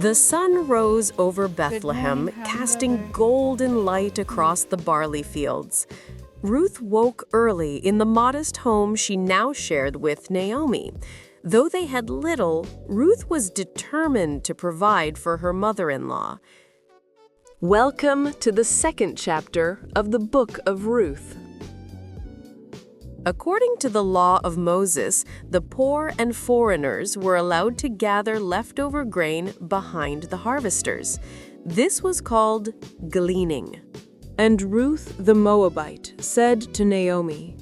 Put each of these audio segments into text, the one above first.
The sun rose over Bethlehem, casting golden light across the barley fields. Ruth woke early in the modest home she now shared with Naomi. Though they had little, Ruth was determined to provide for her mother-in-law. Welcome to the second chapter of the book of Ruth. According to the law of Moses, the poor and foreigners were allowed to gather leftover grain behind the harvesters. This was called gleaning. And Ruth the Moabite said to Naomi,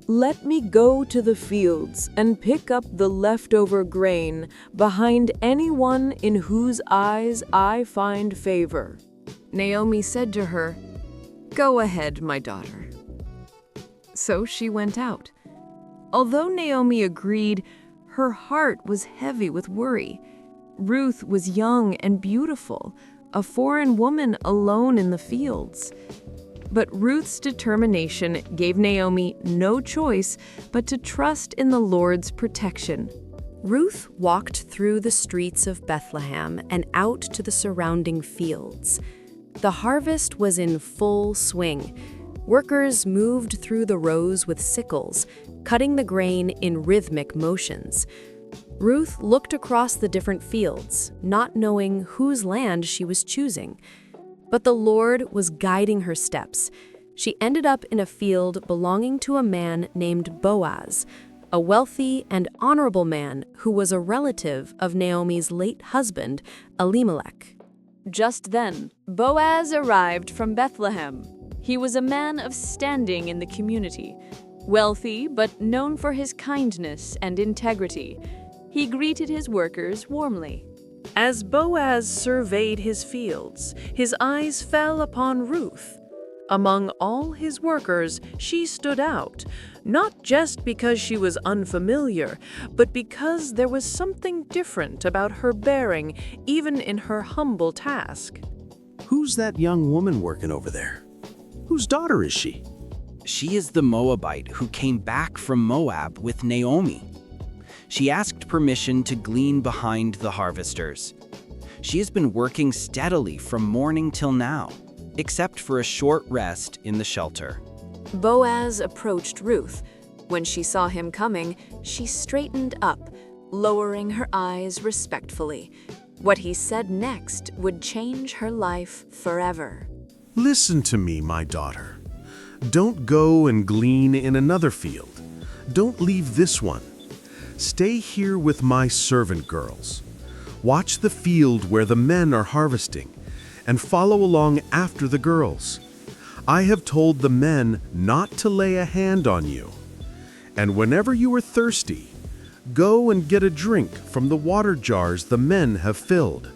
"Let me go to the fields and pick up the leftover grain behind anyone in whose eyes I find favor." Naomi said to her, "Go ahead, my daughter." So she went out. Although Naomi agreed, her heart was heavy with worry. Ruth was young and beautiful, a foreign woman alone in the fields. But Ruth's determination gave Naomi no choice but to trust in the Lord's protection. Ruth walked through the streets of Bethlehem and out to the surrounding fields. The harvest was in full swing. Workers moved through the rows with sickles, cutting the grain in rhythmic motions. Ruth looked across the different fields, not knowing whose land she was choosing. But the Lord was guiding her steps. She ended up in a field belonging to a man named Boaz, a wealthy and honorable man who was a relative of Naomi's late husband, Elimelech. Just then, Boaz arrived from Bethlehem. He was a man of standing in the community, wealthy but known for his kindness and integrity. He greeted his workers warmly. As Boaz surveyed his fields, his eyes fell upon Ruth. Among all his workers, she stood out, not just because she was unfamiliar, but because there was something different about her bearing, even in her humble task. "Who's that young woman working over there? Whose daughter is she?" "She is the Moabite who came back from Moab with Naomi. She asked permission to glean behind the harvesters. She has been working steadily from morning till now, except for a short rest in the shelter." Boaz approached Ruth. When she saw him coming, she straightened up, lowering her eyes respectfully. What he said next would change her life forever. "Listen to me, my daughter. Don't go and glean in another field. Don't leave this one. Stay here with my servant girls. Watch the field where the men are harvesting, and follow along after the girls. I have told the men not to lay a hand on you. And whenever you are thirsty, go and get a drink from the water jars the men have filled."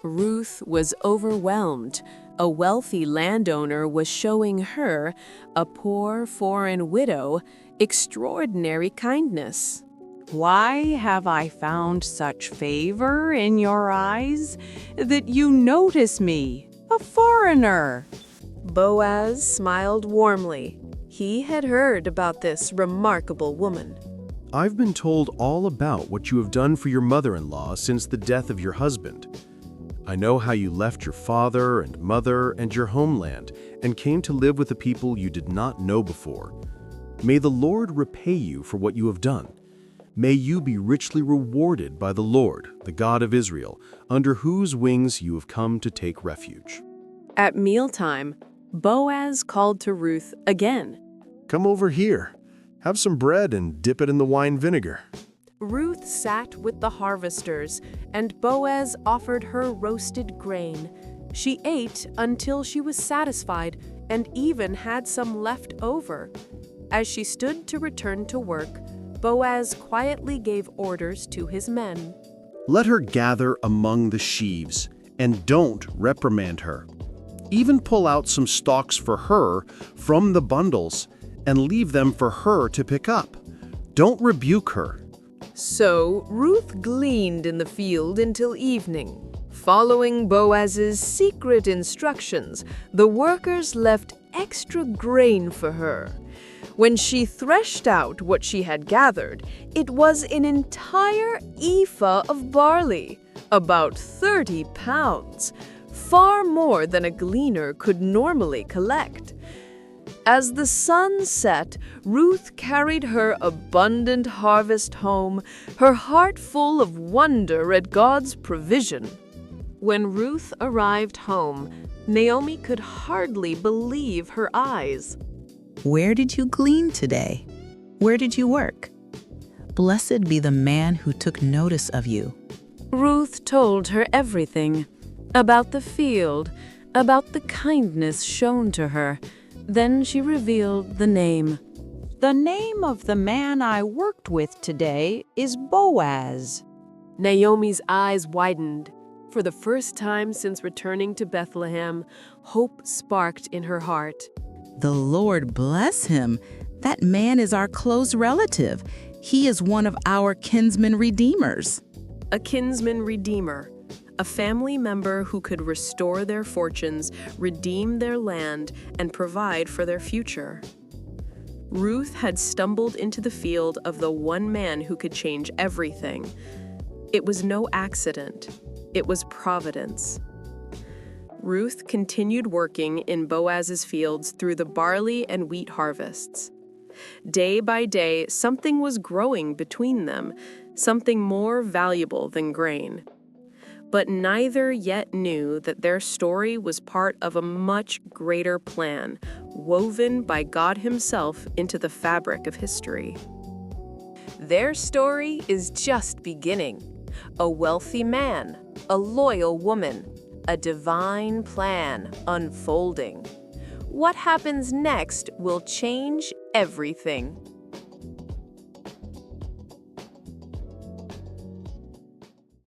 Ruth was overwhelmed. A wealthy landowner was showing her, a poor foreign widow, extraordinary kindness. "Why have I found such favor in your eyes that you notice me, a foreigner?" Boaz smiled warmly. He had heard about this remarkable woman. "I've been told all about what you have done for your mother-in-law since the death of your husband. I know how you left your father and mother and your homeland and came to live with a people you did not know before. May the Lord repay you for what you have done. May you be richly rewarded by the Lord, the God of Israel, under whose wings you have come to take refuge." At mealtime, Boaz called to Ruth again. "Come over here. Have some bread and dip it in the wine vinegar." Ruth sat with the harvesters, and Boaz offered her roasted grain. She ate until she was satisfied and even had some left over. As she stood to return to work, Boaz quietly gave orders to his men. "Let her gather among the sheaves, and don't reprimand her. Even pull out some stalks for her from the bundles, and leave them for her to pick up. Don't rebuke her." So Ruth gleaned in the field until evening. Following Boaz's secret instructions, the workers left extra grain for her. When she threshed out what she had gathered, it was an entire ephah of barley. About 30 pounds, far more than a gleaner could normally collect. As the sun set, Ruth carried her abundant harvest home, her heart full of wonder at God's provision. When Ruth arrived home, Naomi could hardly believe her eyes. Where did you glean today? Where did you work? Blessed be the man who took notice of you. Ruth told her everything, about the field, about the kindness shown to her. Then she revealed the name. The name of the man I worked with today is Boaz. Naomi's eyes widened. For the first time since returning to Bethlehem, hope sparked in her heart. The Lord bless him. That man is our close relative. He is one of our kinsman redeemers. A kinsman redeemer, a family member who could restore their fortunes, redeem their land, and provide for their future. Ruth had stumbled into the field of the one man who could change everything. It was no accident. It was providence. Ruth continued working in Boaz's fields through the barley and wheat harvests. Day by day, something was growing between them, something more valuable than grain. But neither yet knew that their story was part of a much greater plan, woven by God Himself into the fabric of history. Their story is just beginning. A wealthy man, a loyal woman, a divine plan unfolding. What happens next will change everything.